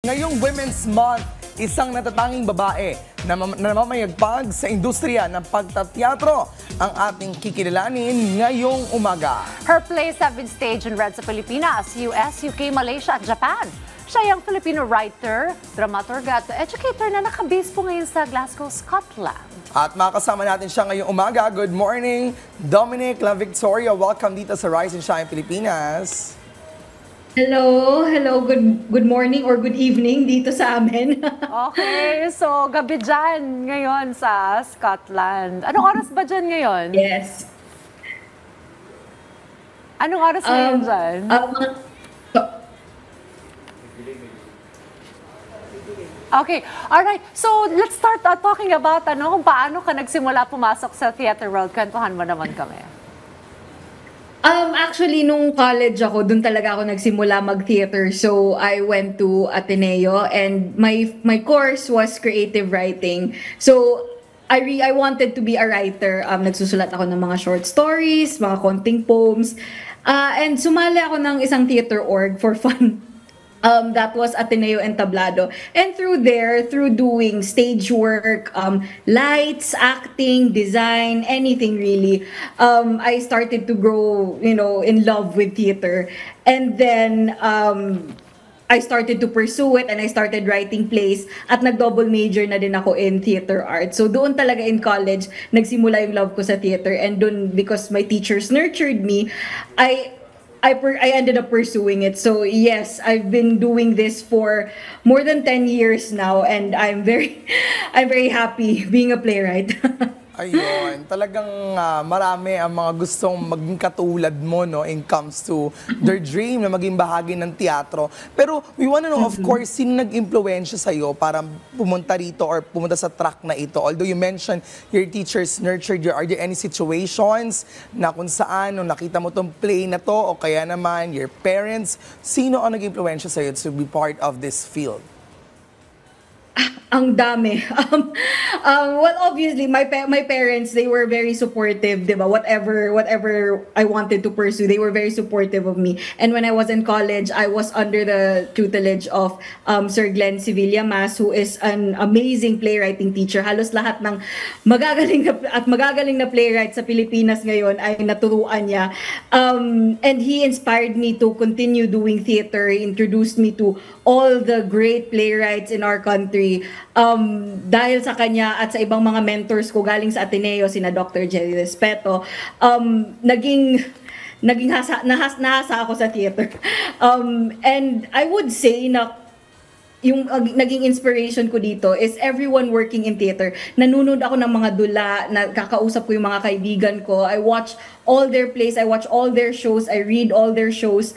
Ngayong Women's Month, isang natatanging babae na namamayagpag sa industriya ng pagtateatro ang ating kikilalanin ngayong umaga. Her plays have been staged and read sa Pilipinas, US, UK, Malaysia at Japan. Siya yung Filipino writer, dramaturg at educator na nakabase po ngayon sa Glasgow, Scotland. At makasama natin siya ngayong umaga. Good morning, Dominic La Victoria. Welcome dito sa Rise and Shine Pilipinas. Hello, good morning or good evening dito sa amin. Okay, so gabi dyan ngayon sa Scotland. Anong oras ba dyan ngayon? Yes. Anong oras ngayon dyan? Okay, alright. So let's start talking about kung paano ka nagsimula pumasok sa theater world. Kwentuhan mo naman kami. Actually, nung college ako, dun talaga ako nagsimula mag-theater. So, I went to Ateneo and my course was creative writing. So, I wanted to be a writer. Nagsusulat ako ng mga short stories, mga konting poems. And sumali ako ng isang theater org for fun. That was Ateneo and Tablado. And through doing stage work, lights, acting, design, anything really, I started to grow, in love with theater. And then, I started to pursue it and I started writing plays at nag-double major na din ako in theater art. So doon talaga in college, nagsimula yung love ko sa theater. And doon, because my teachers nurtured me, I ended up pursuing it. So yes, I've been doing this for more than 10 years now and I'm very happy being a playwright. Ayun, talagang marami ang mga gustong maging katulad mo, no, in comes to their dream na maging bahagi ng teatro. Pero we wanna know, of course, sino nag-impluwensya sa'yo para pumunta rito or pumunta sa track na ito? Although you mentioned your teachers nurtured you, are there any situations na kung saan, nung nakita mo tong play na to, o kaya naman your parents, sino ang nag-impluwensya sa'yo to be part of this field? Ang dami. Well, obviously, my parents, they were very supportive, diba? Whatever I wanted to pursue, they were very supportive of me. And when I was in college, I was under the tutelage of Sir Glenn Sevilla Mas, who is an amazing playwriting teacher. Halos lahat ng magagaling na playwright sa Pilipinas ngayon ay naturuan niya. And he inspired me to continue doing theater. He introduced me to all the great playwrights in our country. Dahil sa kanya at sa ibang mga mentors ko galing sa Ateneo, sina Dr. Jerry Respeto, nahasa ako sa theater. And I would say na yung naging inspiration ko dito is everyone working in theater. Nanonood ako ng mga dula, nakakausap ko yung mga kaibigan ko. I watch all their plays, I watch all their shows, I read all their shows.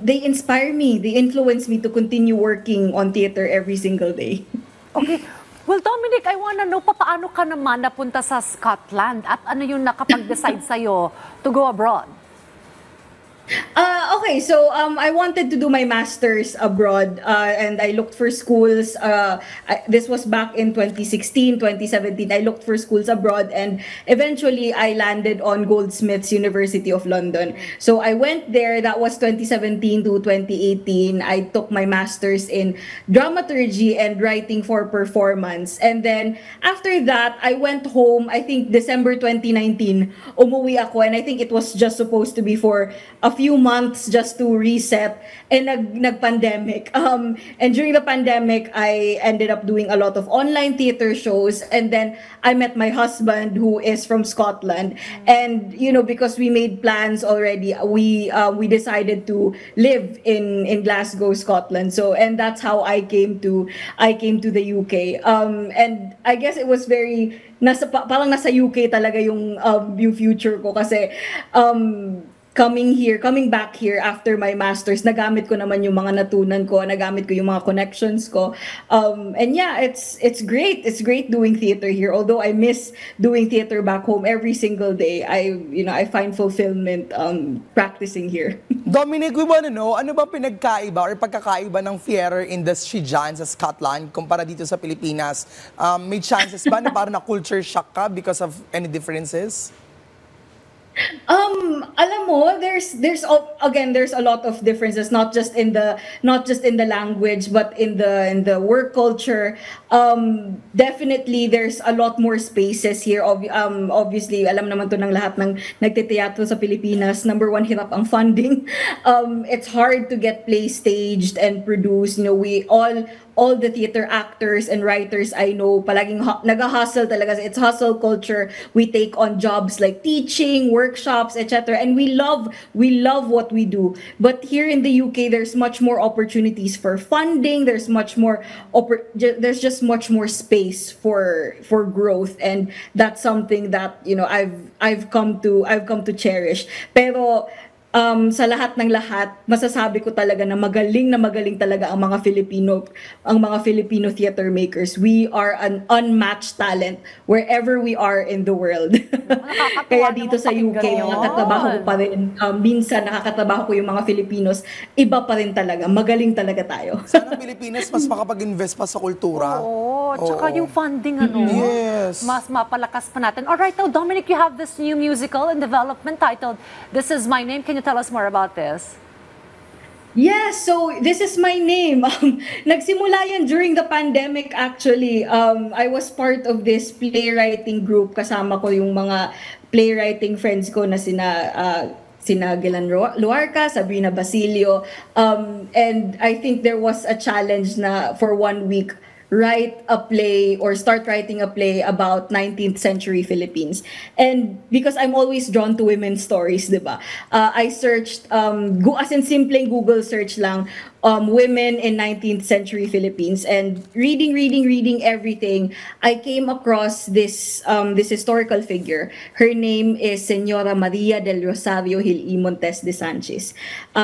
They inspire me, they influence me to continue working on theater every single day. Okay. Well, Dominic, I wanna know, paano ka naman napunta sa Scotland at ano yung nakapag-decide sa'yo to go abroad? Okay, so I wanted to do my master's abroad and I looked for schools. This was back in 2016, 2017. I looked for schools abroad and eventually I landed on Goldsmiths University of London. So I went there, that was 2017 to 2018. I took my master's in dramaturgy and writing for performance. And then after that, I went home, I think December 2019, umuwi ako and I think it was just supposed to be for a few months just to reset and nag-pandemic. And during the pandemic, I ended up doing a lot of online theater shows and then I met my husband who is from Scotland. And because we made plans already, we decided to live in Glasgow, Scotland. So and that's how I came to the UK. And I guess it was very parang nasa UK talaga yung future ko kasi coming back here after my master's, nagamit ko naman yung mga natunan ko, nagamit ko yung mga connections ko. And yeah, it's great. It's great doing theater here. Although I miss doing theater back home every single day. I find fulfillment practicing here. Dominic, we wanna know, ano ba pinagkaiba or pagkakaiba ng theater industry dyan sa Scotland kumpara dito sa Pilipinas? May chances ba na parang na culture shock ka because of any differences? Alam mo, again, there's a lot of differences, not just in the language, but in the work culture. Definitely, there's a lot more spaces here. Obviously, alam naman to ng lahat ng nagteteatro sa Pilipinas. Number one, hirap ang funding. It's hard to get plays staged and produced. You know, we all the theater actors and writers I know, palaging nag-hustle talaga. It's hustle culture. We take on jobs like teaching, workshops, etc. And we love what we do. But here in the UK, there's much more opportunities for funding. There's there's just much more space for growth, and that's something that, you know, I've come to cherish. Pero sa lahat ng lahat, masasabi ko talaga na magaling talaga ang mga Filipino theater makers. We are an unmatched talent wherever we are in the world. Kaya dito sa UK, pakinggan nakakatrabaho ko yun. pa rin. Minsan nakakatrabaho ko yung mga Filipinos. Iba pa rin talaga. Magaling talaga tayo. Sana Pilipinas mas makapag-invest pa sa kultura. Oo, tsaka Oo. yung funding, Yes. mas mapalakas pa natin. Alright, now, Dominic, you have this new musical in development titled This Is My Name. Can you tell us more about this? Yes, so this is my name. Nagsimula yan during the pandemic actually. I was part of this playwriting group. Kasama ko yung mga playwriting friends ko na sina Gilan Luarca, Sabrina Basilio. And I think there was a challenge na for 1 week, write a play or start writing a play about 19th century Philippines. And because I'm always drawn to women's stories, di ba? I searched, as in simpleng Google search lang, women in 19th century Philippines, and reading everything, I came across this historical figure. Her name is Señora Maria del Rosario Gil y Montes de Sanchez.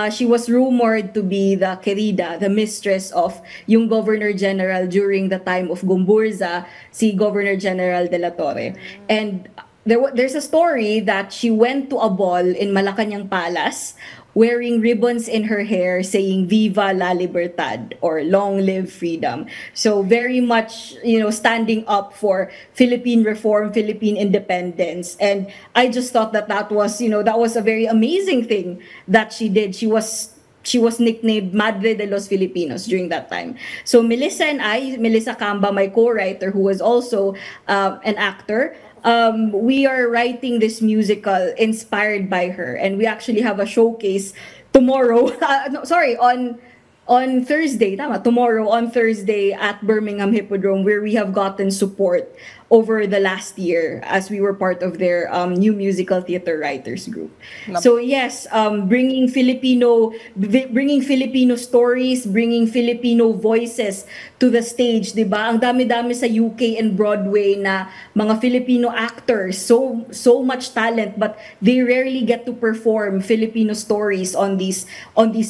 She was rumored to be the querida, the mistress of yung Governor General during the time of Gumburza, si Governor General de la Torre. And there's a story that she went to a ball in Malacañang Palace wearing ribbons in her hair saying Viva la Libertad, or long live freedom. So very much, you know, standing up for Philippine reform, Philippine independence. And I just thought that was, you know, that was a very amazing thing that she did. She was nicknamed Madre de los Filipinos during that time. So Melissa Camba, my co-writer, who was also an actor, we are writing this musical inspired by her, and we actually have a showcase tomorrow. On Thursday, tomorrow on Thursday at Birmingham Hippodrome, where we have gotten support over the last year as we were part of their new musical theater writers group. So yes, bringing Filipino stories, bringing Filipino voices to the stage, 'di ba? Ang dami-dami sa UK and Broadway na mga Filipino actors, so much talent, but they rarely get to perform Filipino stories on these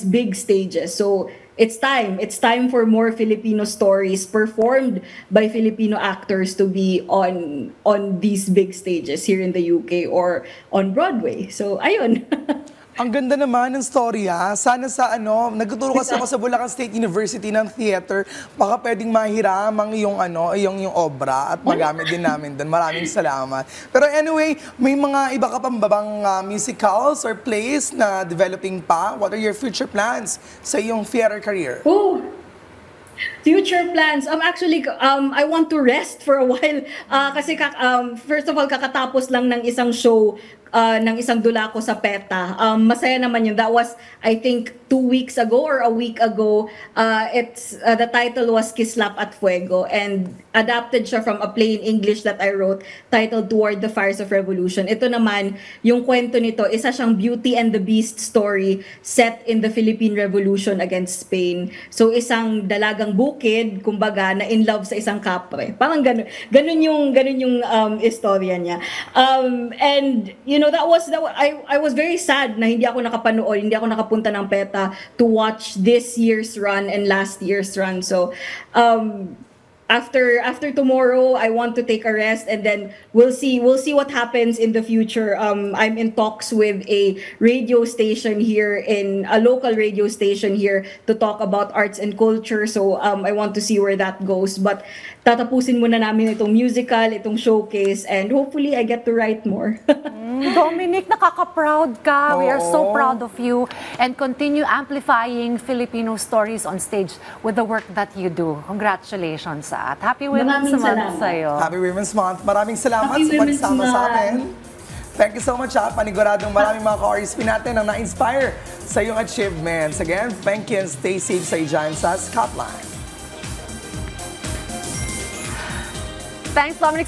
big stages. So it's time for more Filipino stories performed by Filipino actors to be on these big stages here in the UK or on Broadway. So ayun. Ang ganda naman ng story, ha. Sana nagtuturo kasi ako sa Bulacan State University ng theater, baka pwedeng mahiram ang iyong obra at magamit din namin doon. Maraming salamat. Pero anyway, may mga iba ka pang babang musicals or plays na developing pa? What are your future plans sa iyong theater career? Oh, future plans. Actually, I want to rest for a while. Kasi first of all, kakatapos lang ng isang show, ng isang dula ko sa PETA. Masaya naman yun. That was, I think, 2 weeks ago or a week ago. The title was Kislap at Fuego, and adapted siya from a play in English that I wrote titled Toward the Fires of Revolution. Ito naman, yung kwento nito, isa siyang Beauty and the Beast story set in the Philippine Revolution against Spain. So isang dalagang bukid, kumbaga, na in love sa isang kapre. Parang ganun yung istorya niya. And you know, I was very sad na hindi ako nakapunta ng PETA to watch this year's run and last year's run. So after tomorrow, I want to take a rest, and then we'll see what happens in the future. I'm in talks with a radio station here, in a local radio station here, to talk about arts and culture. So I want to see where that goes. But tatapusin muna namin itong musical, itong showcase, and hopefully I get to write more. Dominic, nakaka-proud ka. We are so Oo. proud of you. And continue amplifying Filipino stories on stage with the work that you do. Congratulations at Happy Women's Maraming Month salamat. sa'yo. Happy Women's Month. Maraming salamat Happy sa Women's pagsama sa Month. amin. Thank you so much, ha. Paniguradong maraming mga ka-RSP natin ang na-inspire sa iyong achievements. Again, thank you and stay safe sa dyan sa Scotland. Thanks, Dominic.